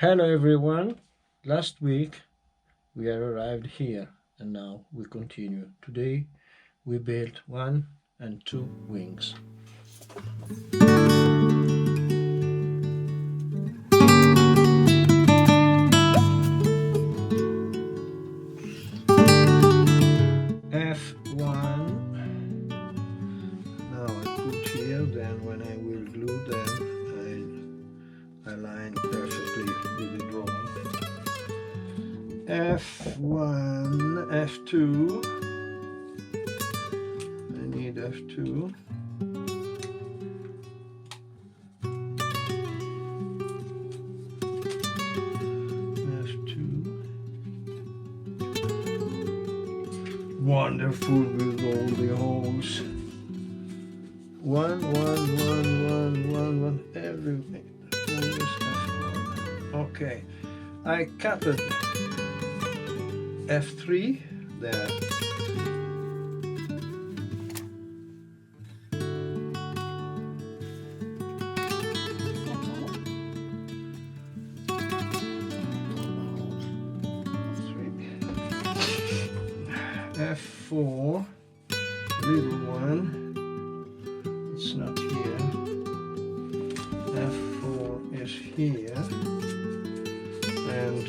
Hello everyone. Last week we arrived here and now we continue. Today we built 1 and 2 wings. F1. Now I put here, then when I will glue them I align perfectly with the drawing. F1, F2. I need F2. F2. Wonderful with all the holes. One, everything. Always F1. Okay, I cut it F3 there. F4, little one, it's not here. F4 is here, and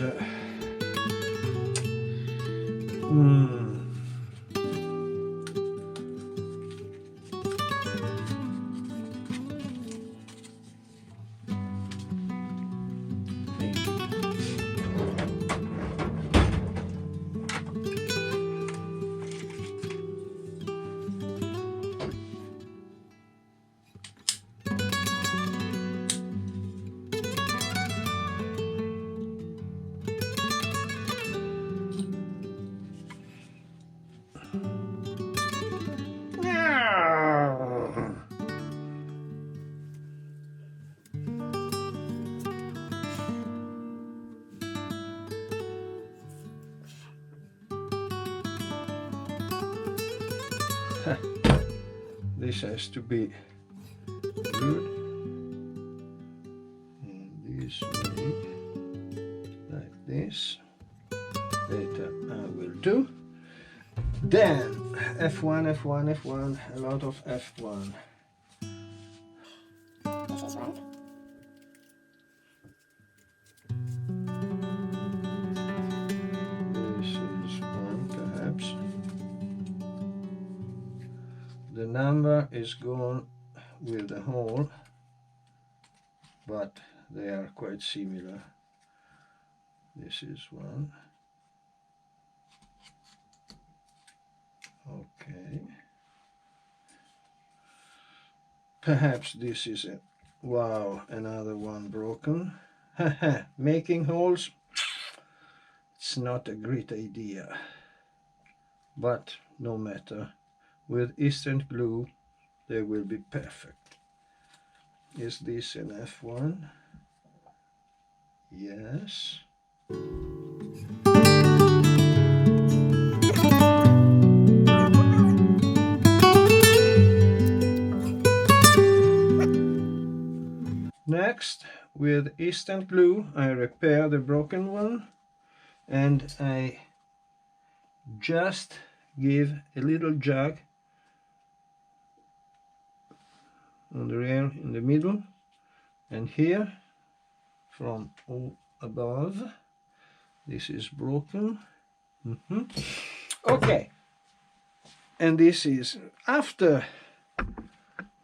this has to be good in this way, like this. Later I will do. Then F1, a lot of F1. This is one. This is one, perhaps. The number is gone with the hole, but they are quite similar. This is one. Okay. Perhaps this is it. Wow, another one broken. Making holes, it's not a great idea, but no matter. With instant glue they will be perfect. Is this an F1? Yes. Next, with instant glue I repair the broken one, and I just give a little jug on the rear in the middle, and here from all above. This is broken. Okay, and this is after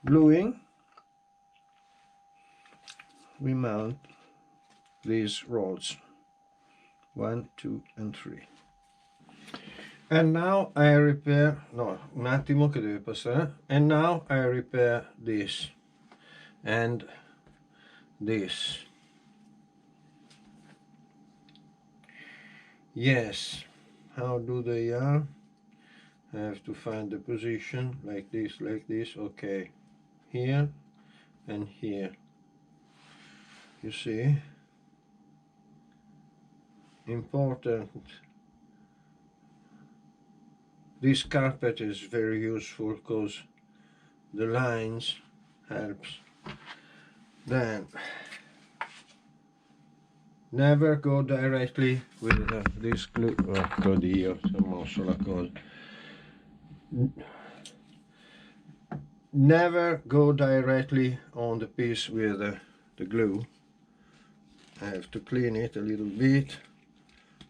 gluing. We mount these rolls 1, 2 and 3. And now I repair, no, un attimo che deve passare. And now I repair this and this. Yes, how do they are? I have to find the position like this, okay. Here and here. You see? Important. This carpet is very useful because the lines helps. Then never go directly with this glue. Porco Dio, si è mosso la cosa. Never go directly on the piece with the glue. I have to clean it a little bit,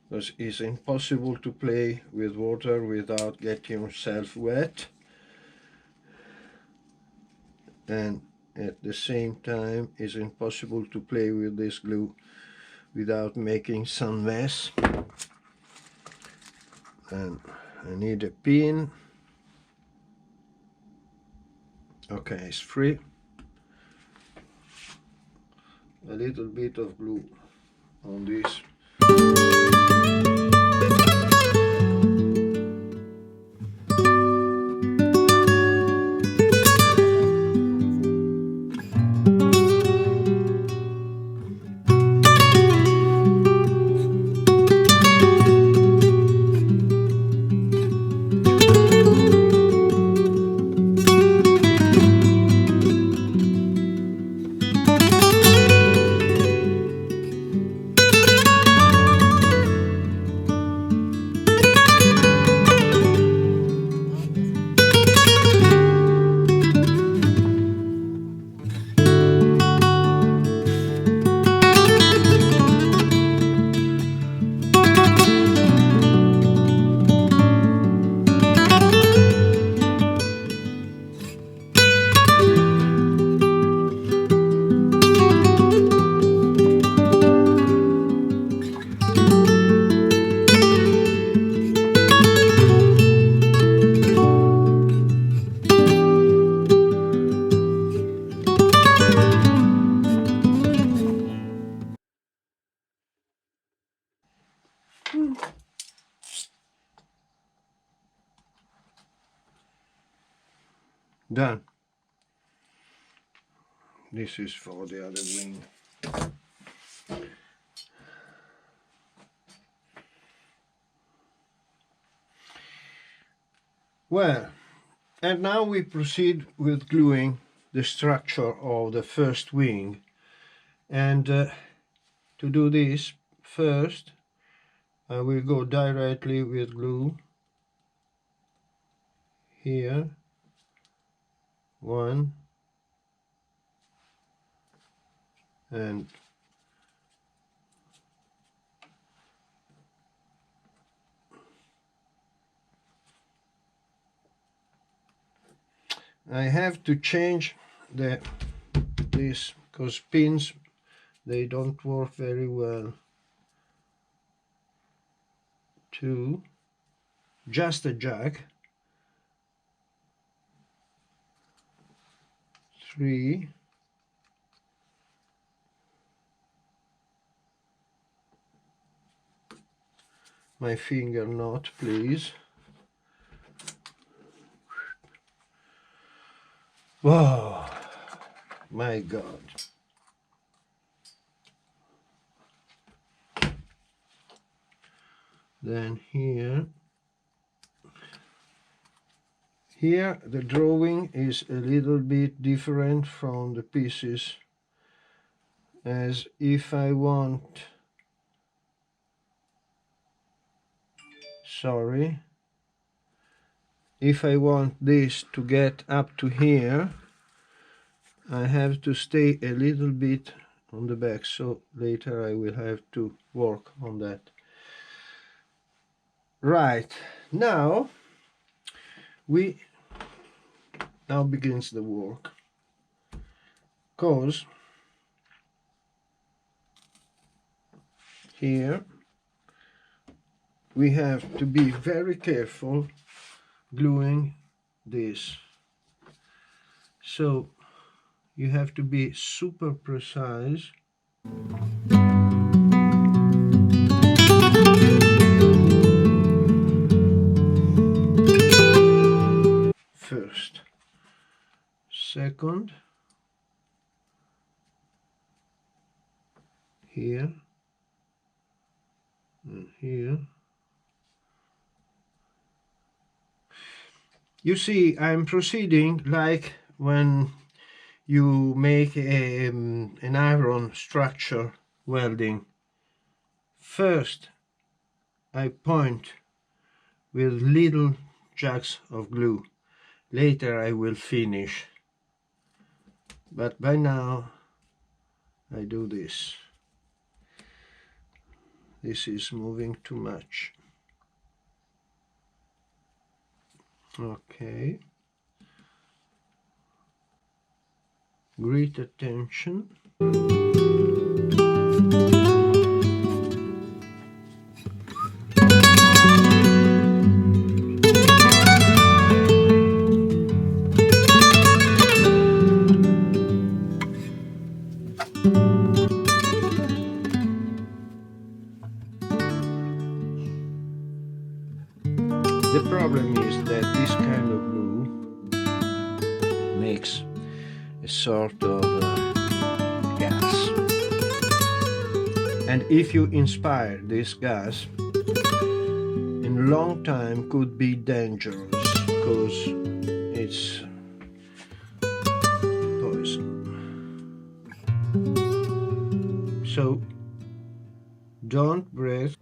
because it's impossible to play with water without getting yourself wet, and at the same time it's impossible to play with this glue without making some mess. And I need a pin. Okay, it's free. A little bit of glue on this. Done. This is for the other wing. Well, and now we proceed with gluing the structure of the first wing. And to do this, first I will go directly with glue here. One, and I have to change this because pins, they don't work very well, to just a jack. 3, my finger knot, please. Whoa, my God. Then here the drawing is a little bit different from the pieces, as if I want, if I want this to get up to here, I have to stay a little bit on the back, so later I will have to work on that. Right, now begins the work, because here we have to be very careful gluing this, so you have to be super precise. First, second, here and here. You see, I'm proceeding like when you make an iron structure welding. First, I point with little jugs of glue. Later I will finish. But by now, I do this. This is moving too much. Okay. Great attention. The problem is that this kind of glue makes a sort of gas. And if you inspire this gas, in long time could be dangerous because it's poison. So don't breathe